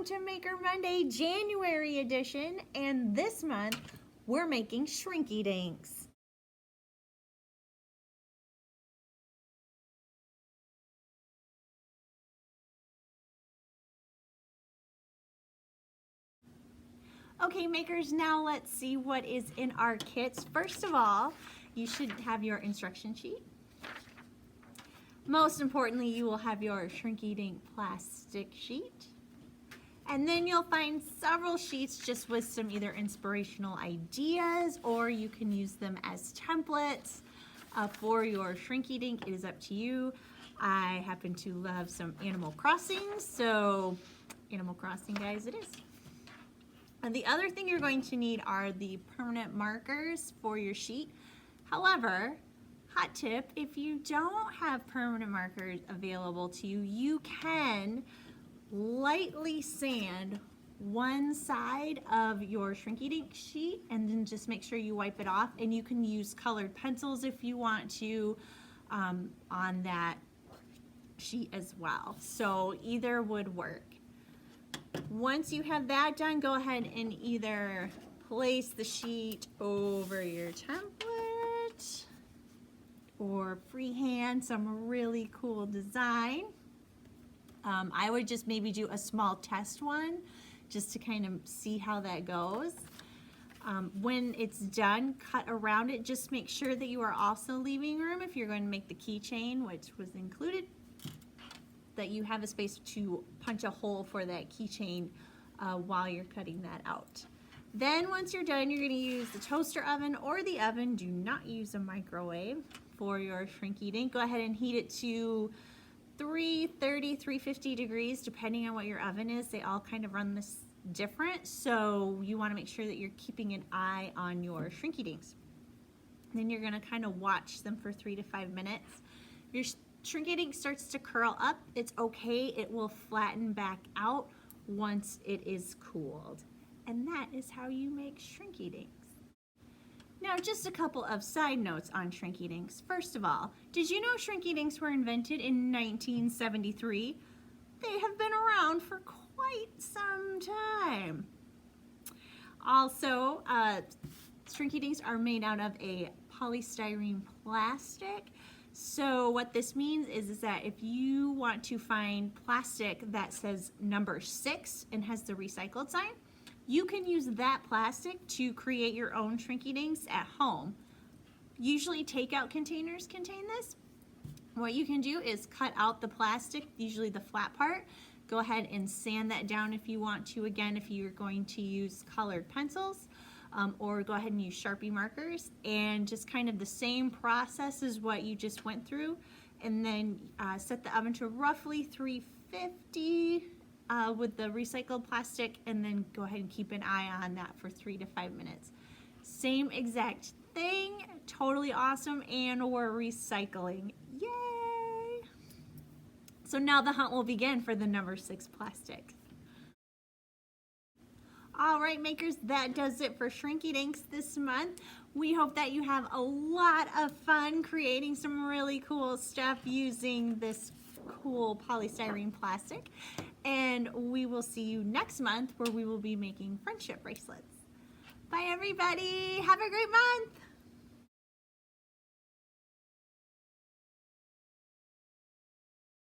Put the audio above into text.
Welcome to Maker Monday, January edition, and this month we're making Shrinky Dinks. Okay, makers, now let's see what is in our kits. First of all, you should have your instruction sheet. Most importantly, you will have your Shrinky Dink plastic sheet. And then you'll find several sheets just with some either inspirational ideas, or you can use them as templates for your Shrinky Dink. It is up to you. I happen to love some Animal Crossing, so Animal Crossing, guys, it is. And the other thing you're going to need are the permanent markers for your sheet. However, hot tip, if you don't have permanent markers available to you, you can lightly sand one side of your Shrinky Dink sheet and then just make sure you wipe it off, and you can use colored pencils if you want to on that sheet as well. So either would work. Once you have that done, go ahead and either place the sheet over your template or freehand some really cool design. I would just maybe do a small test one just to kind of see how that goes. When it's done, cut around it. Just make sure that you are also leaving room if you're going to make the keychain, which was included, that you have a space to punch a hole for that keychain while you're cutting that out. Then once you're done, you're going to use the toaster oven or the oven. Do not use a microwave for your Shrinky Dink. Go ahead and heat it to 330, 350 degrees, depending on what your oven is. They all kind of run this different, so you want to make sure that you're keeping an eye on your Shrinky Dinks. Then you're going to kind of watch them for 3 to 5 minutes. Your Shrinky Dink starts to curl up. It's okay. It will flatten back out once it is cooled. And that is how you make Shrinky Dinks. Now, just a couple of side notes on Shrinky Dinks. First of all, did you know Shrinky Dinks were invented in 1973? They have been around for quite some time. Also, Shrinky Dinks are made out of a polystyrene plastic. So what this means is that if you want to find plastic that says number 6 and has the recycled sign, you can use that plastic to create your own Shrinky Dinks at home. Usually takeout containers contain this. What you can do is cut out the plastic, usually the flat part. Go ahead and sand that down if you want to. Again, if you're going to use colored pencils, or go ahead and use Sharpie markers, and just kind of the same process as what you just went through. And then set the oven to roughly 350 with the recycled plastic, and then go ahead and keep an eye on that for 3 to 5 minutes. Same exact thing, totally awesome, and we're recycling. Yay! So now the hunt will begin for the number 6 plastic. All right, makers, that does it for Shrinky Dinks this month. We hope that you have a lot of fun creating some really cool stuff using this cool polystyrene plastic. And we will see you next month, where we will be making friendship bracelets. Bye, everybody. Have a great month.